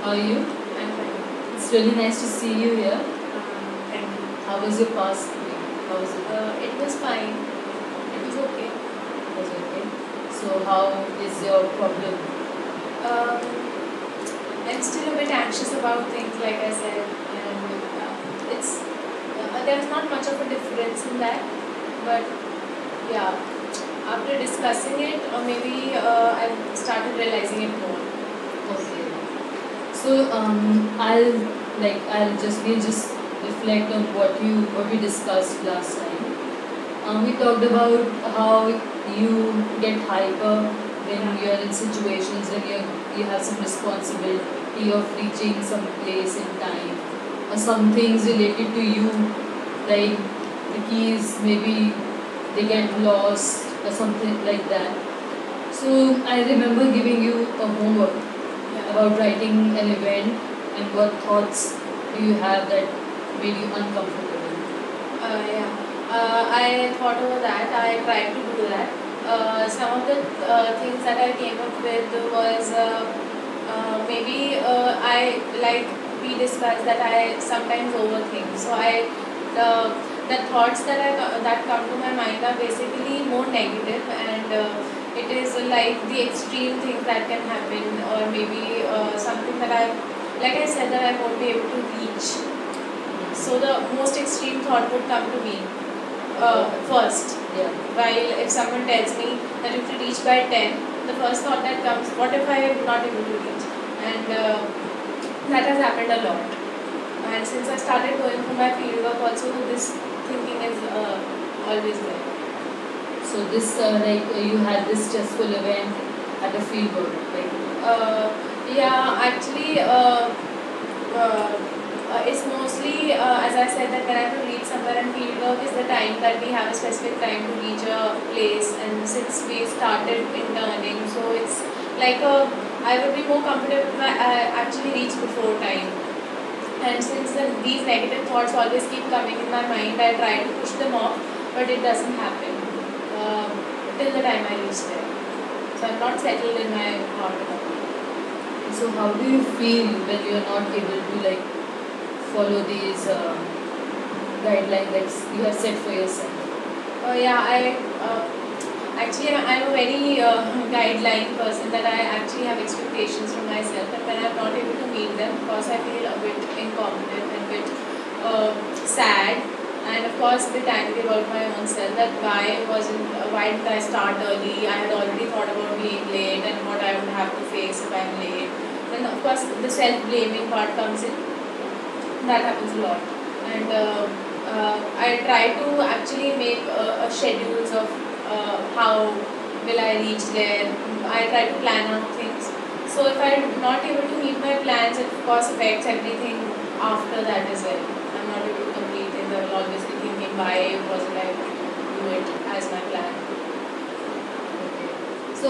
How are you? I'm fine. It's really nice to see you here. Thank you. How was your past week? How was it? It was fine. It was okay. Was it okay? So how is your problem? Um, I'm still a bit anxious about things, like I said, and it's there's not much of a difference in that, but yeah, after discussing it, or maybe I've started realizing it more. Okay. So we'll just reflect on what we discussed last time. We talked about how you get hyper when you're in situations when you have some responsibility of reaching some place in time, or some things related to you, like the keys maybe they get lost or something like that. So I remember giving you a homework about writing an event, and what thoughts do you have that made you uncomfortable? Yeah. I thought over that. I tried to do that. Some of the things that I came up with was maybe I like we discussed that I sometimes overthink. So the thoughts that come to my mind are basically more negative, and it is like the extreme things that can happen, or maybe something that like I said, that I won't be able to reach. So the most extreme thought would come to me first. Yeah. While if someone tells me that you have to reach by 10, the first thought that comes, what if I am not able to reach? And that has happened a lot. And since I started going for my fieldwork also, this thinking is always there. So this you had this stressful event at a fieldwork, like Yeah, actually, it's mostly, as I said, that when I have to reach somewhere, and fieldwork is the time that we have a specific time to reach a place, and since we started interning, so it's like I would be more comfortable if I actually reach before time. And since these negative thoughts always keep coming in my mind, I try to push them off, but it doesn't happen till the time I reach there. So I'm not settled in my heart about it. so how do you feel when you are not able to follow these guidelines that you have set for yourself? Yeah, actually I'm a very guideline person, that I actually have expectations from myself, and when I'm not able to meet them, of course I feel a bit incompetent and a bit sad, and of course a bit angry about my own self, that why did I start early? I had already thought about being late and what I would have to face if I'm late. Then of course the self-blaming part comes in. That happens a lot, and I try to actually make schedules of how will I reach there. I try to plan out things. So if I'm not able to meet my plans, it of course affects everything after that as well. I'm not able to complete it. I will always be thinking, why wasn't I able to do it as my plan? So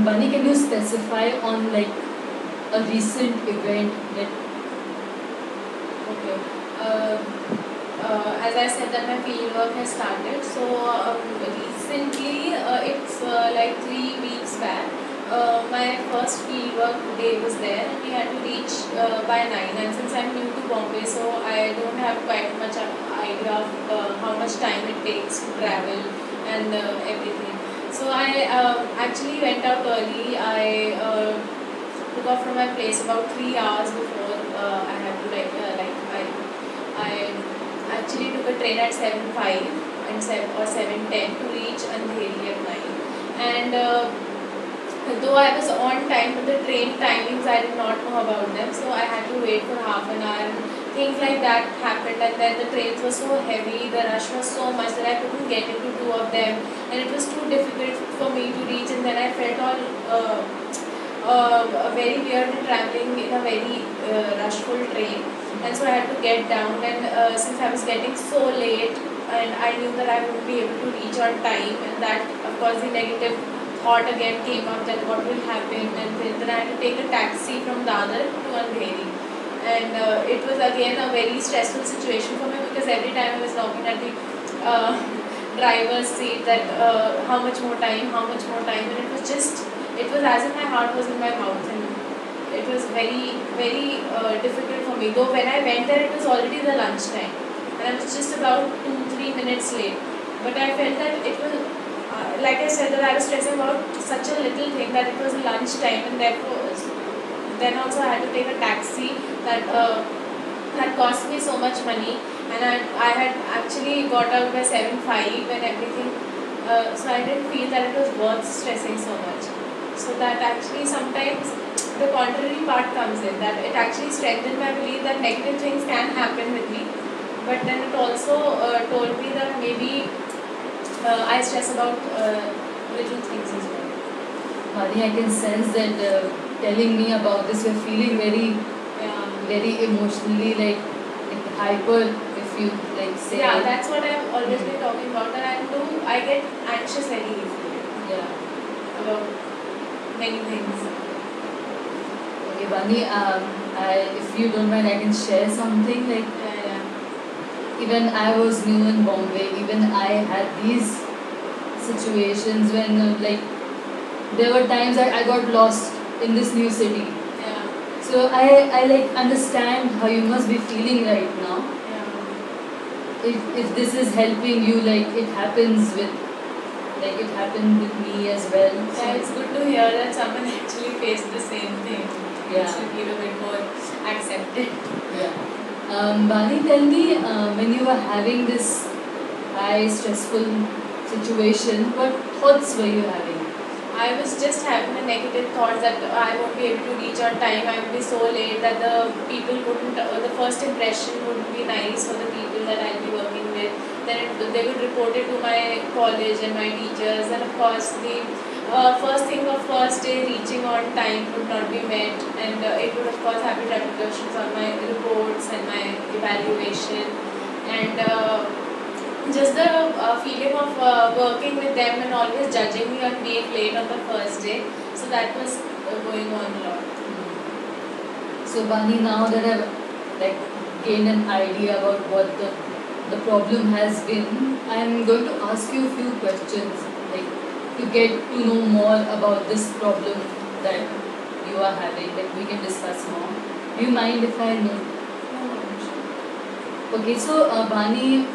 Bunny, can you specify on a recent event that Okay. As I said, that my field work has started. So recently, it's like 3 weeks back. My first field work day was there, and we had to reach by 9. And since I'm new to Bombay, so I don't have quite much idea of how much time it takes to travel and everything. So I actually went out early. I took off from my place about 3 hours before I had to I actually took a train at 7:05 and 7:10 to reach Andheri at 9. And though I was on time, but the train timings I did not know about them, so I had to wait for half an hour. And things like that happened, and then the trains were so heavy, the rush was so much that I couldn't get into 2 of them, and it was too difficult for me to reach. And then I felt all very weird traveling in a very rushful train, and so I had to get down. And since I was getting so late, and I knew that I wouldn't be able to reach on time, and that of course the negative thought again came up, that what will happen, and then I had to take a taxi from Dadar to Andheri. And it was again a very stressful situation for me, because every time I was knocking at the driver's seat, that how much more time, and it was as if my heart was in my mouth, and it was very difficult for me. Though when I went there, it was already the lunchtime, and I was just about 2-3 minutes late. But I felt that it was, like I said, that I was stressing about such a little thing that it was lunchtime, and therefore then also I had to take a taxi that had cost me so much money, and I had actually got out by 7:05 and everything, so I didn't feel that it was worth stressing so much. So that actually sometimes the contrary part comes in, that it actually strengthened my belief that negative things can happen with me, but then it also told me that maybe I stress about little things as well. Mani, I can sense that telling me about this, you're feeling very, Yeah. very emotionally like hyper. If you like say. Yeah, that's what I've always been talking about, and I get anxious very easily Yeah. about many things. Okay, Bani. If you don't mind, I can share something. Like Yeah. even I was new in Bombay. Even I had these situations when like there were times that I got lost in this new city. Yeah. So I like understand how you must be feeling right now. Yeah. If this is helping you, like it happens with, like it happened with me as well. So Yeah, it's good to hear that someone actually faced the same thing. Yeah. Makes you feel a bit more accepted. yeah. Bani, tell me, when you were having this high stressful situation, what thoughts were you having? I was just having a negative thought that I won't be able to reach on time. I will be so late that the people wouldn't, the first impression wouldn't be nice for the people that I'll be working with. Then they would report it to my college and my teachers. And of course, the first thing of first day reaching on time would not be met. And it would of course have repercussions on my reports and my evaluation. And just the feeling of working with them and always judging me on being late on the first day. So that was going on a lot. So Bani, now that I've like gained an idea about what the problem has been, I'm going to ask you a few questions, like to get to know more about this problem that you are having. Like we can discuss more. Do you mind if I know? Okay, so Bani,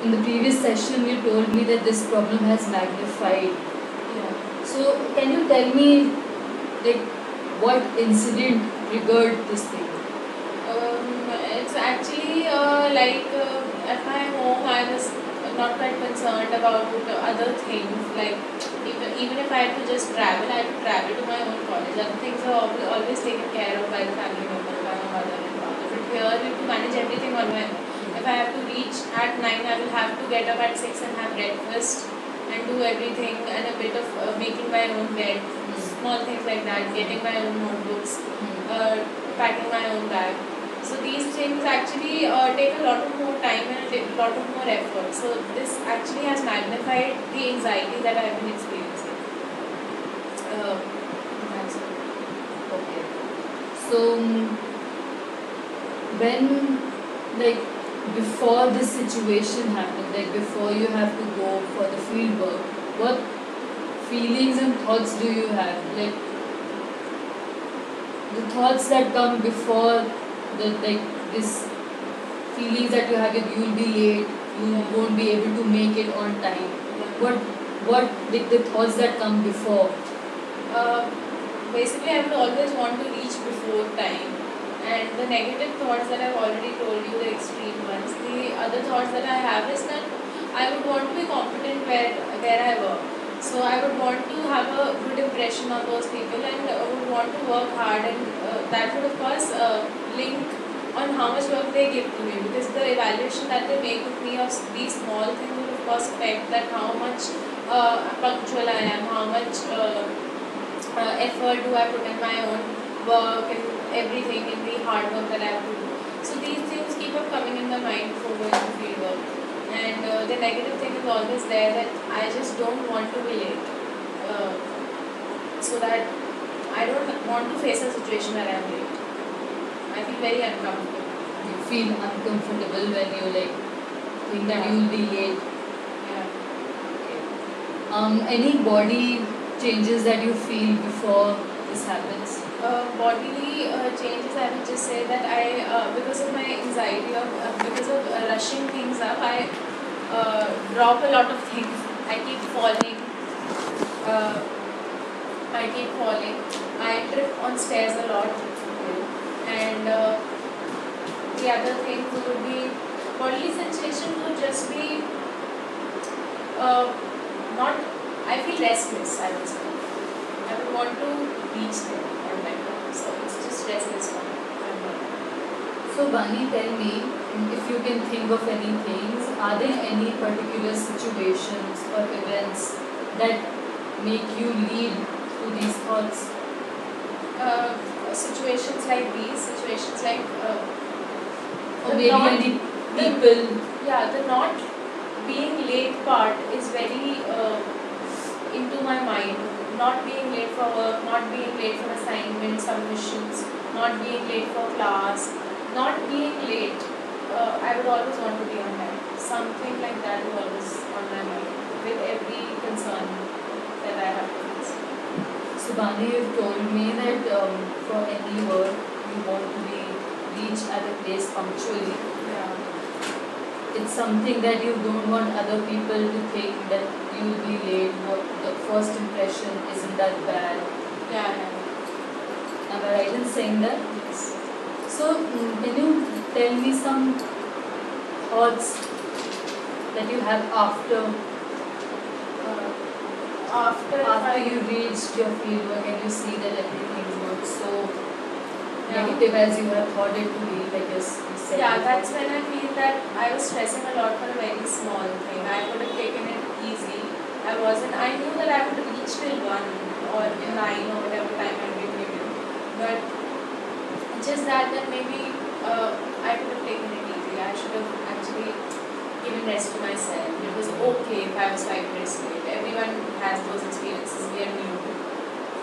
in the previous session you told me that this problem has magnified. Yeah. So can you tell me, like, what incident triggered this thing? It's actually at my home I was not quite concerned about other things, like even if I had to just travel, I had to travel to my own college. Other things are always taken care of by the family members, by my mother and father. But here we have to manage everything on my own. If I have to reach at 9, I will have to get up at 6 and have breakfast and do everything, and a bit of making my own bed, small things like that, getting my own notebooks, packing my own bag. So these things actually take a lot of more time and a lot of more effort. So this actually has magnified the anxiety that I have been experiencing. That's it. Okay. So when, like, before this situation happened, like before you have to go for the field work, what feelings and thoughts do you have? Like the thoughts that come before the, like, this feelings that you have, that you will be late, you won't be able to make it on time. What like the thoughts that come before? Basically, I would always want to reach before time. And the negative thoughts that I've already told you, the extreme ones. The other thoughts that I have is that I would want to be competent where I work. So I would want to have a good impression on those people, and would want to work hard, and that would of course link on how much work they give to me, because the evaluation that they make of me of these small things would of course affect that how much punctual I am, how much effort do I put in my own work and everything in the hard work that I have to do. So these things keep up coming in my mind before going to field work. And the negative thing is always there, that I just don't want to be late. So that I don't want to face a situation where I am late. I feel very uncomfortable. You feel uncomfortable when you like think that you will be late. Yeah. Any body changes that you feel before this happens? Bodily changes, I would just say that because of my anxiety because of rushing things up, I drop a lot of things. I keep falling. Uh, I keep falling. I trip on stairs a lot. And the other thing would be bodily sensation would just be not. I feel restless, I would say. I would want to reach there all the time. So it's just restless for me. So Bani, tell me, if you can think of any things, are there any particular situations or events that make you lead to these thoughts? Situations like these, situations like Or the maybe not- any the- people? the not being late part is very into my mind. Not being late for work, not being late for assignments, submissions, not being late for class, not being late. I would always want to be on time. Something like that is always on my mind with every concern that I have to face. So Bani, you've told me that for any work you want to be reach at a place punctually. Yeah. It's something that you don't want other people to think that you will be late. What the first impression isn't that bad. Yeah. Am I right in saying that? Yes. So, can you tell me some thoughts that you have after After you reached your fieldwork and you see that everything is not so Yeah. negative as you have thought it to be, like you said? Yeah, before? that's when I feel that I was stressing a lot for a very small thing. I could have taken it easy. I knew that I would reach till 1 or 9 or whatever time I'd been given. But just that maybe I could have taken it easy. I should have actually given rest to myself. It was okay if I was 5 minutes late. Everyone has those experiences. We are new.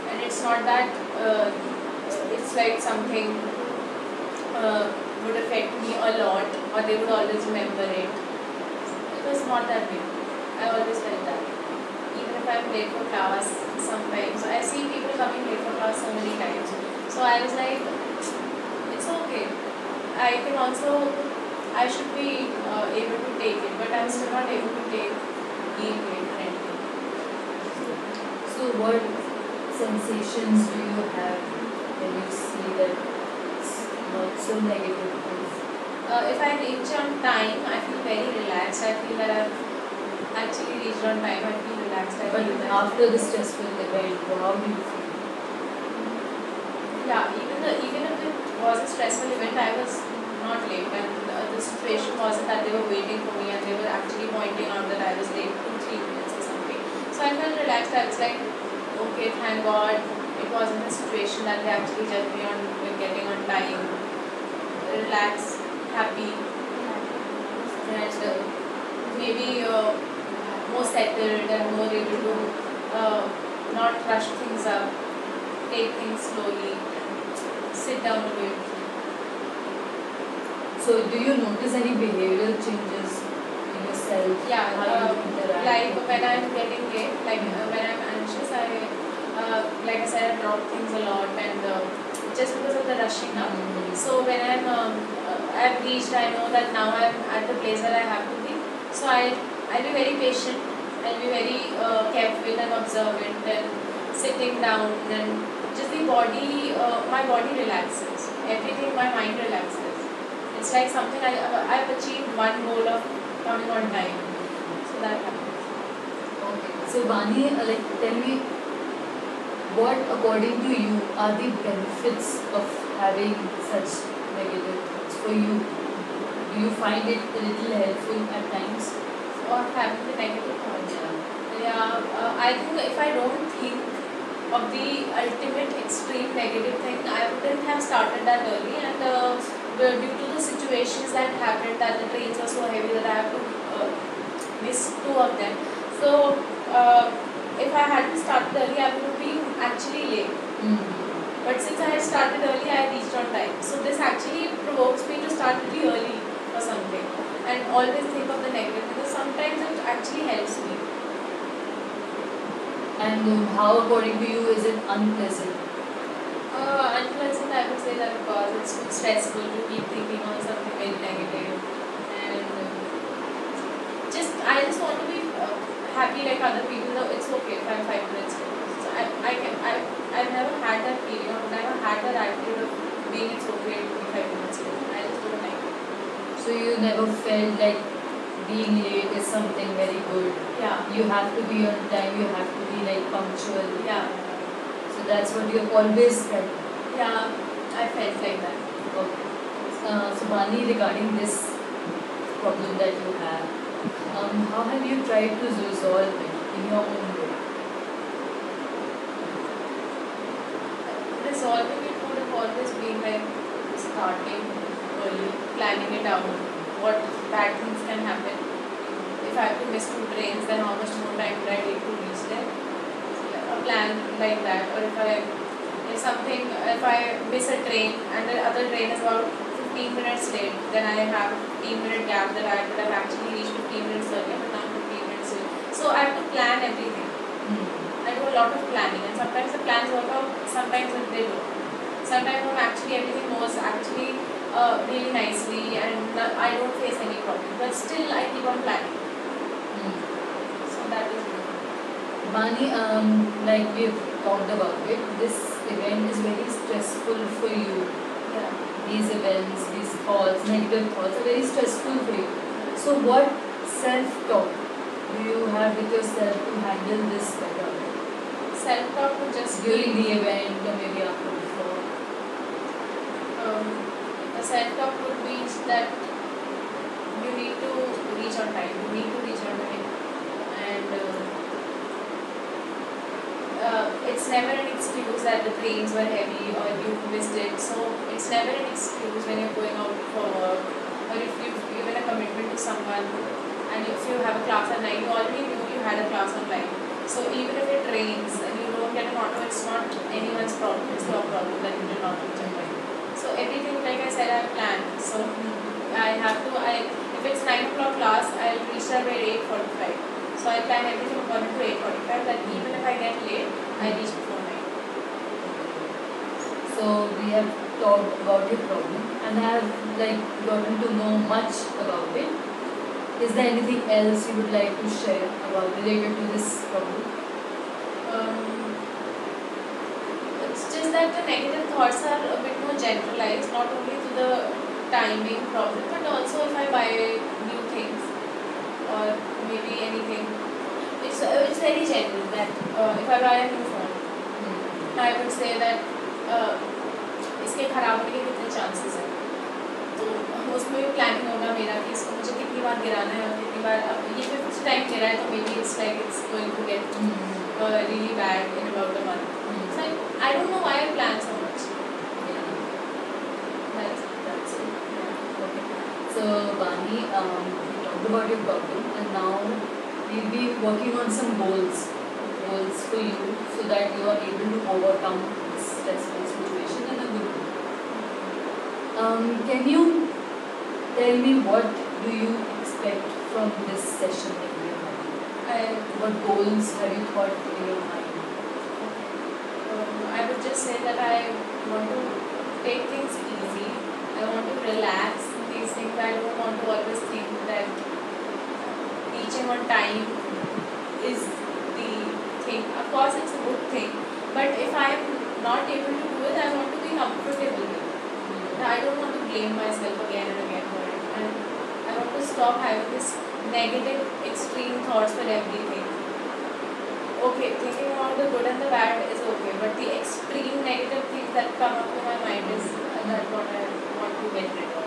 And it's not that it's like something would affect me a lot or they would always remember it. It was not that way. I always felt that. Even if I'm late for class, sometimes I see people coming late for class so many times. So I was like, it's okay. I should be able to take it, but I'm still not able to take being late for anything. So, what sensations do you have when you see that it's not so negative? If I reach on time, I feel very relaxed. I feel that I've actually reached on time. I feel relaxed. I But feel that after the stressful event, how do you feel? yeah, even if it was a stressful event, I was not late, and the situation wasn't that they were waiting for me and they were actually pointing out that I was late 2-3 minutes or something. So I felt relaxed. I was like, okay, thank God, it wasn't a situation that they actually judged me on getting on time. Relaxed, happy, and maybe more settled and more able to not rush things up, take things slowly, sit down a bit. So, do you notice any behavioral changes in yourself? Yeah, How you interact? like when I'm getting late, like when I'm anxious, like I said, I drop things a lot, and just because of the rushing up. So when I've reached, I know that now I'm at the place that I have to be. So I'll be very patient. I'll be very careful and observant and sitting down, and just the body, my body relaxes. Everything, my mind relaxes. It's like something I've achieved one goal of coming on time. So that happens. Okay. So, Bani, tell me, what according to you are the benefits of having such negative thoughts for you? Do you find it a little helpful at times? Or having the negative thoughts. Yeah, I think if I don't think of the ultimate extreme negative thing, I wouldn't have started that early. And due to the situations that happened, that the trains were so heavy that I have to miss 2 of them. So if I hadn't started early, I would be actually late. But since I had started early, I reached on time. So this actually provokes me to start really early for something and always think of the negative, because sometimes it actually helps me. And how, according to you, is it unpleasant? Unpleasant, I would say that because it's too stressful to keep thinking on something very negative, and just I just want to be happy like other people. Though it's okay if I'm 5 minutes late. So I've never had that feeling. I've never had that attitude of being it's okay to be 5 minutes late. I just don't like it. So you never felt like being late is something very good. Yeah. You have to be on time. You have to be like punctual. Yeah. So that's what you always felt. Yeah. I felt like that. Okay. So Bani, regarding this problem that you have, how have you tried to resolve it in your own way? Resolving it would have always been like starting early, planning it out, what bad things can happen. If I have to miss 2 trains, then how much more time would I take to reach there? So a plan like that, or if I miss a train and the other train is about 15 minutes late, then I have a 15-minute gap that I could have actually reached 15 minutes earlier, but now 15 minutes late. So I have to plan everything. I do a lot of planning, and sometimes the plans work out, sometimes they don't. Sometimes everything goes really nicely, and I don't face any problem. But still, I keep on planning. So that is it. Bani, like we've talked about it, this event is very stressful for you. Yeah. These events, these thoughts, negative thoughts are very stressful for you. So what self-talk do you have with yourself to handle this better? Self-talk would just During the event or maybe after before? The self-talk would be that you need to reach on time. You need to reach on time, and it's never an excuse that the trains were heavy or you missed it. So it's never an excuse when you're going out for work, or if you've given a commitment to someone, and if you have a class at 9, you already knew you had a class online. So even if it rains and you don't get an auto, it's not anyone's problem. It's your problem that you did not reach on time. So everything, like I said, I have planned. So if it's 9 o'clock class, I'll reach there by 8:45. So I plan everything according to 8:45. That even if I get late, I reach before 9. So we have talked about your problem and I have gotten to know much about it. Is there anything else you would like to share about related to this problem? It's just that the negative thoughts are a bit more generalized, not only to the timing problem, but also if I buy new things or maybe anything. It's very general that if I buy a new phone, I would say that इसके खराब होने के कितने chances हैं, तो उसमें भी planning होगा मेरा कि इसको मुझे कितनी बार गिराना है और कितनी बार. अब ये 5th टाइम गिरा है तो may be it's going to get really bad in about a month. So I don't know why I plan so much. That's it. Okay. So Bani, we talked about your problem and now we'll be working on some goals for you so that you are able to overcome this stressful situation in a good way. Can you tell me what do you expect from this session that we are having? What goals have you thought in your mind? I would just say that I want to take things easy. I want to relax in these things. I don't want to always think that reaching on time is the thing. Of course, it's a good thing, but if I am not able to do it, I want to be comfortable with it. I don't want to blame myself again and again for it, and I want to stop having this negative, extreme thoughts for everything. Okay, thinking about the good and the bad is okay, but the extreme negative things that come up to my mind is that's what I want to get rid of.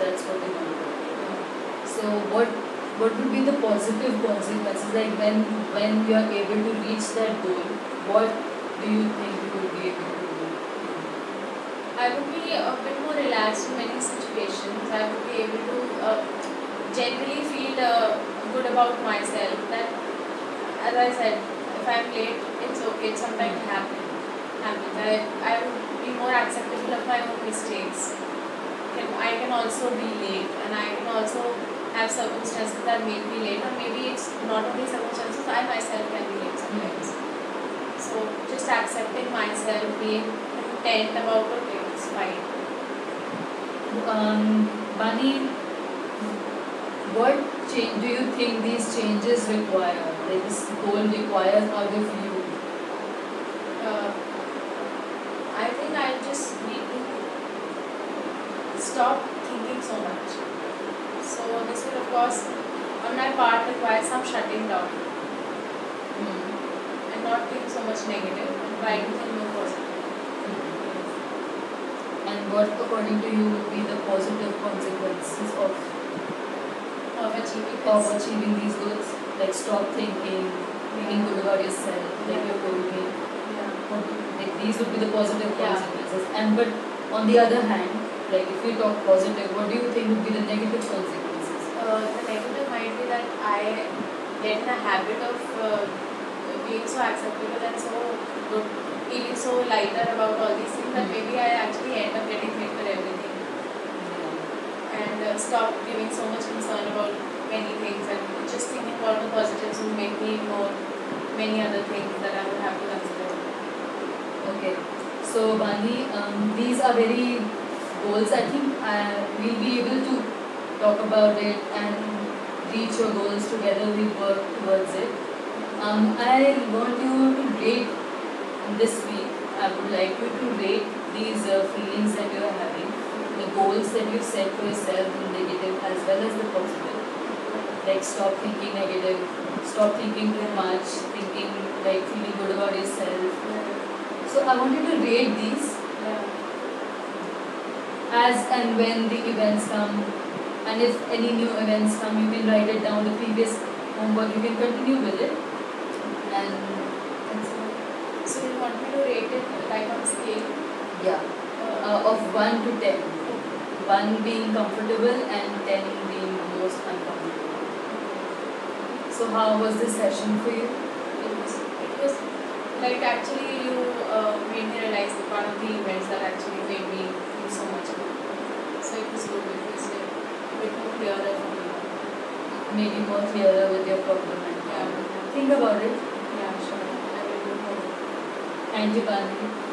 That's what you want to do. So what would be the positive consequences? Like when you are able to reach that goal, what do you think you would be able to do? I would be a bit more relaxed in many situations. I would be able to generally feel good about myself. That, as I said, if I'm late, it's okay. Sometimes it happens. I would be more acceptable of my own mistakes. I can also be late, and I can also have circumstances that make me late, or maybe it's not only circumstances, I myself can be late sometimes. So just accepting myself, being content about it, it's fine. Bunny, what change do you think these changes require? Like this goal requires out of you? Uh, I think I just need to stop thinking so much. So this will of course on my part require some shutting down and not think so much negative and try to think more positive. And what, according to you, would be the positive consequences of achieving these goals? Like stop thinking, feeling good about yourself, like you told me. Like these would be the positive consequences. And but on the other hand, like if we talk positive, what do you think would be the negative consequences? The negative might be that I get in a habit of being so acceptable and so good, feeling so lighter about all these things that maybe I actually end up getting hit for everything and stop giving so much concern about many things and just thinking about the positives will make me ignore many other things that I would have to consider. Okay, so Bani, these are very goals. I think we'll be able to talk about it and reach your goals together. We work towards it. I want you to rate this week. I would like you to rate these feelings that you are having, the goals that you've set for yourself, the negative as well as the positive. Like stop thinking negative, stop thinking too much, thinking like feeling good about yourself. So I want you to rate these as and when the events come, and if any new events come, you can write it down. The previous homework, you can continue with it, and that's all. So you want me to rate it like on a scale? Yeah, of 1 to 10. 1 being comfortable and 10 being the most uncomfortable. So how was this session for you? It was like actually you made me realize that one of the events that actually made me feel so much good. So it was good. It was a bit more clearer for me. Made you more clearer with your problem. Yeah. Think about it. Yeah, sure. I will do more. Thank you, Bani.